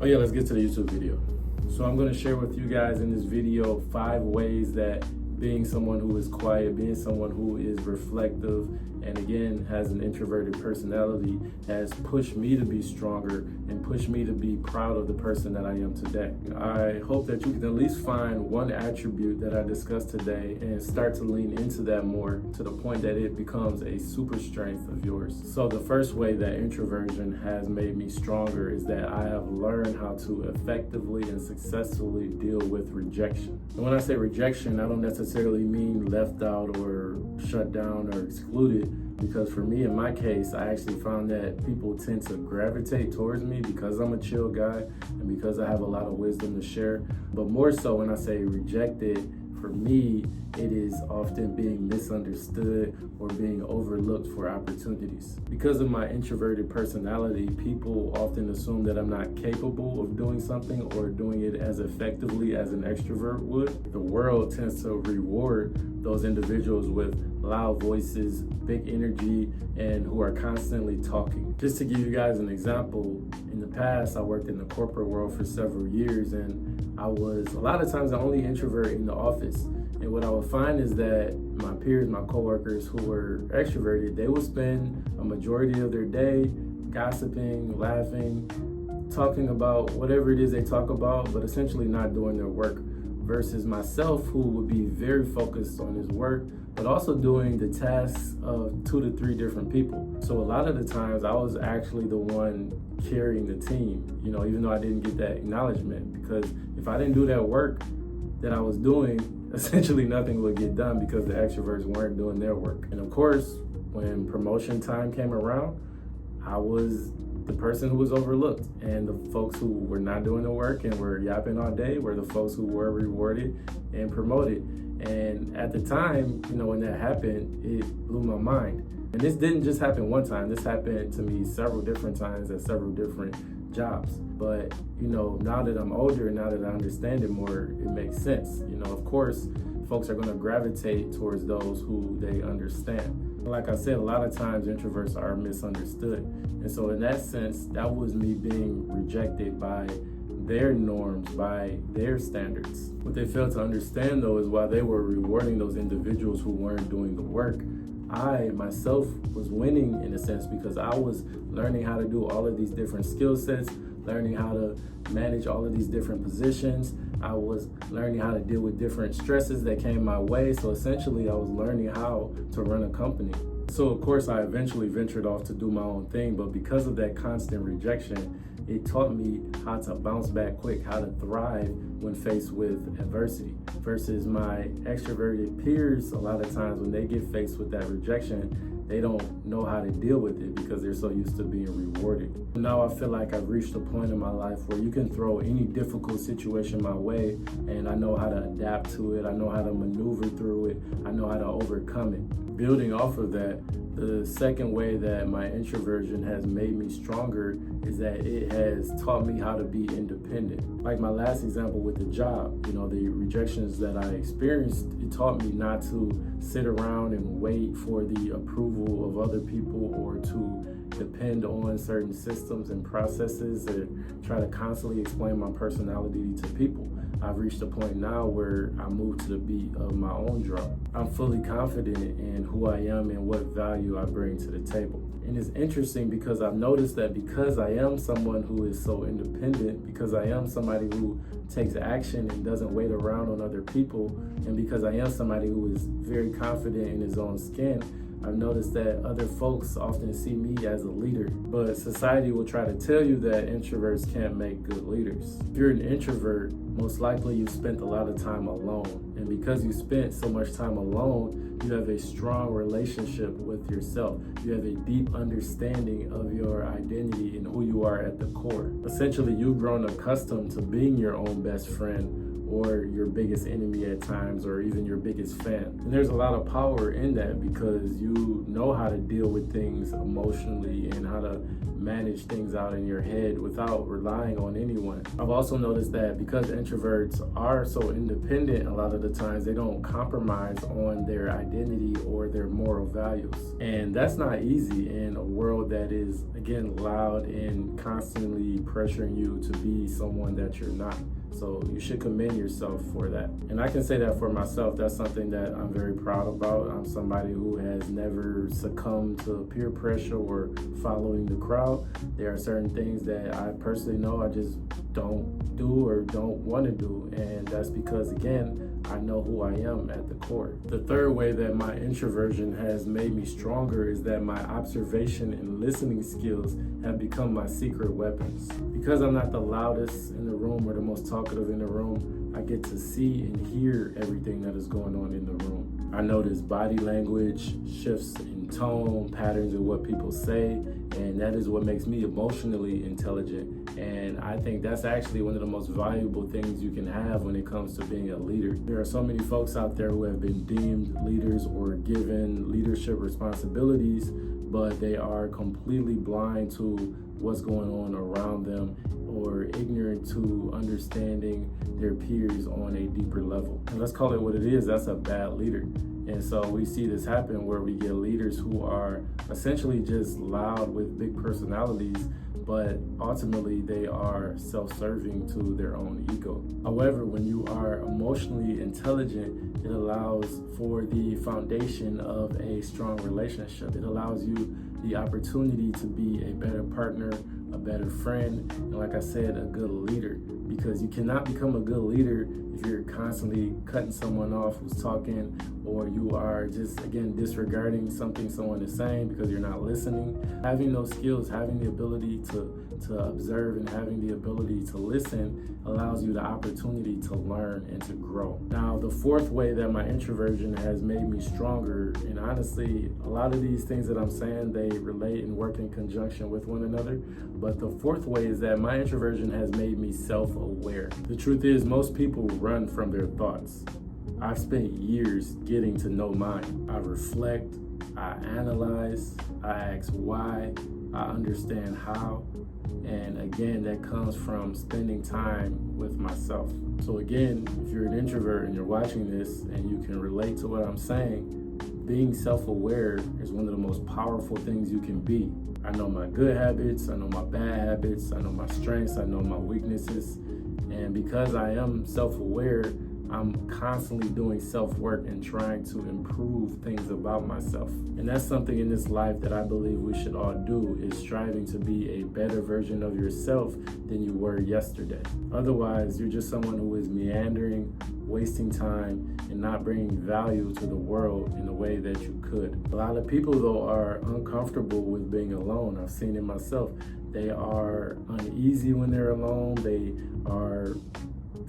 Oh yeah, let's get to the YouTube video. So I'm going to share with you guys in this video 5 ways that being someone who is quiet, being someone who is reflective, and again has an introverted personality has pushed me to be stronger and pushed me to be proud of the person that I am today. I hope that you can at least find one attribute that I discussed today and start to lean into that more to the point that it becomes a super strength of yours. So the first way that introversion has made me stronger is that I have learned how to effectively and successfully deal with rejection. And when I say rejection, I don't necessarily mean left out or shut down or excluded, because for me, in my case, I actually found that people tend to gravitate towards me because I'm a chill guy and because I have a lot of wisdom to share. But more so when I say rejected, for me, it is often being misunderstood or being overlooked for opportunities. Because of my introverted personality, people often assume that I'm not capable of doing something or doing it as effectively as an extrovert would. The world tends to reward those individuals with loud voices, big energy, and who are constantly talking. Just to give you guys an example, in the past, I worked in the corporate world for several years, and I was a lot of times the only introvert in the office. And what I would find is that my peers, my coworkers who were extroverted, they would spend a majority of their day gossiping, laughing, talking about whatever it is they talk about, but essentially not doing their work. Versus myself, who would be very focused on his work, but also doing the tasks of 2 to 3 different people. So a lot of the times I was actually the one carrying the team, even though I didn't get that acknowledgement, because if I didn't do that work that I was doing, essentially nothing would get done because the extroverts weren't doing their work. And of course, when promotion time came around, I was the person who was overlooked, and the folks who were not doing the work and were yapping all day were the folks who were rewarded and promoted. And at the time, when that happened, it blew my mind. And this didn't just happen one time. This happened to me several different times at several different jobs. But, now that I'm older, now that I understand it more, it makes sense. Of course, folks are going to gravitate towards those who they understand. Like I said, a lot of times introverts are misunderstood. And so in that sense, that was me being rejected by their norms, by their standards. What they failed to understand, though, is while they were rewarding those individuals who weren't doing the work, I myself was winning in a sense, because I was learning how to do all of these different skill sets, learning how to manage all of these different positions. I was learning how to deal with different stresses that came my way. So essentially, I was learning how to run a company. So of course, I eventually ventured off to do my own thing, but because of that constant rejection, it taught me how to bounce back quick, how to thrive when faced with adversity. Versus my extroverted peers, a lot of times when they get faced with that rejection, they don't know how to deal with it because they're so used to being rewarded. Now I feel like I've reached a point in my life where you can throw any difficult situation my way, and I know how to adapt to it. I know how to maneuver through it. I know how to overcome it. Building off of that, the second way that my introversion has made me stronger is that it has taught me how to be independent. Like my last example with the job, the rejections that I experienced, it taught me not to sit around and wait for the approval of other people or to depend on certain systems and processes and try to constantly explain my personality to people. I've reached a point now where I move to the beat of my own drum. I'm fully confident in who I am and what value I bring to the table. And it's interesting because I've noticed that because I am someone who is so independent, because I am somebody who takes action and doesn't wait around on other people, and because I am somebody who is very confident in his own skin, I've noticed that other folks often see me as a leader, but society will try to tell you that introverts can't make good leaders. If you're an introvert, most likely you've spent a lot of time alone. And because you spent so much time alone, you have a strong relationship with yourself. You have a deep understanding of your identity and who you are at the core. Essentially, you've grown accustomed to being your own best friend, or your biggest enemy at times, or even your biggest fan. And there's a lot of power in that because you know how to deal with things emotionally and how to manage things out in your head without relying on anyone. I've also noticed that because introverts are so independent, a lot of the times they don't compromise on their identity or their moral values. And that's not easy in a world that is, again, loud and constantly pressuring you to be someone that you're not. So you should commend yourself for that. And I can say that for myself, that's something that I'm very proud about. I'm somebody who has never succumbed to peer pressure or following the crowd. There are certain things that I personally know I just don't do or don't want to do. And that's because, again, I know who I am at the core. The third way that my introversion has made me stronger is that my observation and listening skills have become my secret weapons. Because I'm not the loudest in the room or the most talkative in the room, I get to see and hear everything that is going on in the room. I notice body language, shifts in tone, patterns of what people say, and that is what makes me emotionally intelligent. And I think that's actually one of the most valuable things you can have when it comes to being a leader. There are so many folks out there who have been deemed leaders or given leadership responsibilities, but they are completely blind to what's going on around them or ignorant to understanding their peers on a deeper level. And let's call it what it is, that's a bad leader. And so we see this happen where we get leaders who are essentially just loud with big personalities, but ultimately they are self-serving to their own ego. However, when you are emotionally intelligent, it allows for the foundation of a strong relationship. It allows you the opportunity to be a better partner, a better friend, and like I said, a good leader. Because you cannot become a good leader if you're constantly cutting someone off who's talking, or you are just, again, disregarding something someone is saying because you're not listening. Having those skills, having the ability to observe and having the ability to listen allows you the opportunity to learn and to grow. Now, the fourth way that my introversion has made me stronger, and honestly, a lot of these things that I'm saying, they relate and work in conjunction with one another. But the fourth way is that my introversion has made me self-aware. The truth is, most people run from their thoughts. I've spent years getting to know mine. I reflect, I analyze, I ask why, I understand how, and again, that comes from spending time with myself. So again, if you're an introvert and you're watching this and you can relate to what I'm saying, being self-aware is one of the most powerful things you can be. I know my good habits, I know my bad habits, I know my strengths, I know my weaknesses, and because I am self-aware, I'm constantly doing self-work and trying to improve things about myself. And that's something in this life that I believe we should all do, is striving to be a better version of yourself than you were yesterday. Otherwise, you're just someone who is meandering, wasting time, and not bringing value to the world in a way that you could. A lot of people, though, are uncomfortable with being alone. I've seen it myself. They are uneasy when they're alone. They are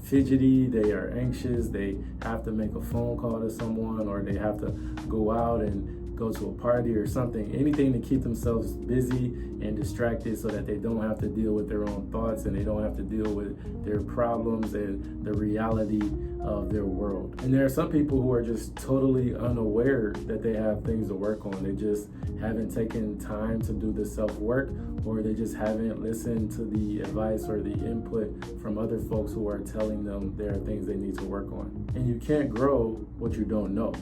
fidgety, they are anxious, they have to make a phone call to someone, or they have to go out and go to a party or something, anything to keep themselves busy and distracted so that they don't have to deal with their own thoughts and they don't have to deal with their problems and the reality of their world. And there are some people who are just totally unaware that they have things to work on. They just haven't taken time to do the self-work, or they just haven't listened to the advice or the input from other folks who are telling them there are things they need to work on. And you can't grow what you don't know.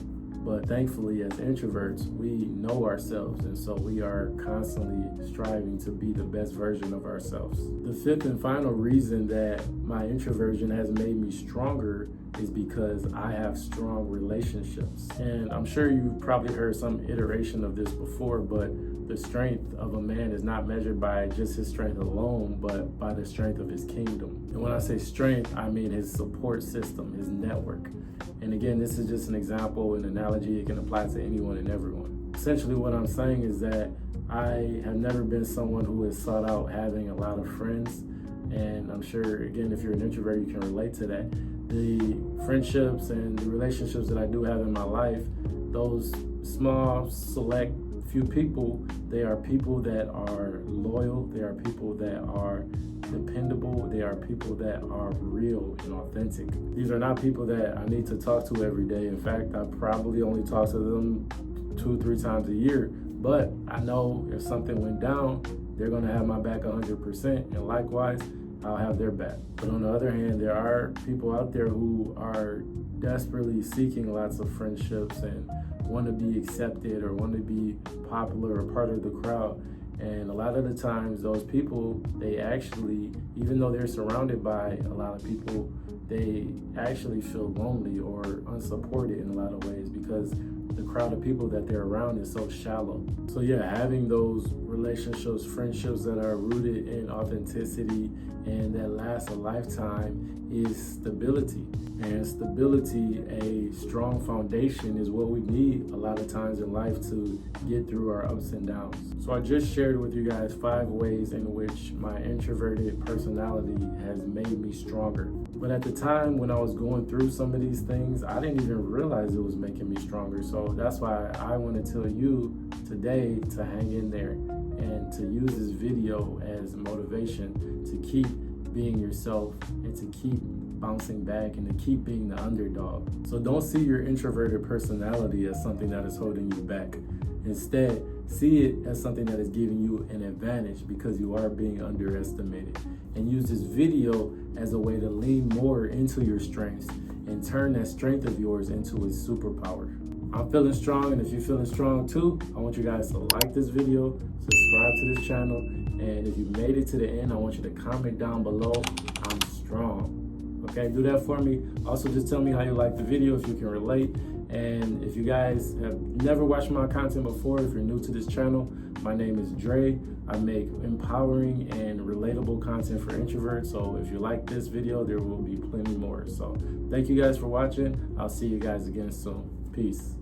But thankfully, as introverts, we know ourselves, and so we are constantly striving to be the best version of ourselves. The fifth and final reason that my introversion has made me stronger is because I have strong relationships. And I'm sure you've probably heard some iteration of this before, but the strength of a man is not measured by just his strength alone, but by the strength of his kingdom. And when I say strength, I mean his support system, his network. And again, this is just an example, an analogy. It can apply to anyone and everyone. Essentially, what I'm saying is that I have never been someone who has sought out having a lot of friends. And I'm sure, again, if you're an introvert, you can relate to that. The friendships and the relationships that I do have in my life, those small, select few people, they are people that are loyal, they are people that are dependable, they are people that are real and authentic. These are not people that I need to talk to every day. In fact, I probably only talk to them 2-3 times a year, but I know if something went down, they're gonna have my back 100%, and likewise, I'll have their back. But on the other hand, there are people out there who are desperately seeking lots of friendships and want to be accepted or want to be popular or part of the crowd. And a lot of the times, those people, they actually, even though they're surrounded by a lot of people, they actually feel lonely or unsupported in a lot of ways because the crowd of people that they're around is so shallow. So yeah, having those relationships, friendships that are rooted in authenticity and that last a lifetime is stability. And stability, a strong foundation, is what we need a lot of times in life to get through our ups and downs. So I just shared with you guys 5 ways in which my introverted personality has made me stronger. But at the time when I was going through some of these things, I didn't even realize it was making me stronger. So that's why I want to tell you today to hang in there and to use this video as motivation to keep being yourself and to keep bouncing back and to keep being the underdog. So don't see your introverted personality as something that is holding you back. Instead, see it as something that is giving you an advantage because you are being underestimated. And use this video as a way to lean more into your strengths and turn that strength of yours into a superpower. I'm feeling strong, and if you're feeling strong too, I want you guys to like this video, subscribe to this channel, and if you made it to the end, I want you to comment down below, I'm strong. Okay, do that for me. Also, just tell me how you like the video, if you can relate. And if you guys have never watched my content before, if you're new to this channel, my name is Dre. I make empowering and relatable content for introverts. So if you like this video, there will be plenty more. So thank you guys for watching. I'll see you guys again soon. Peace.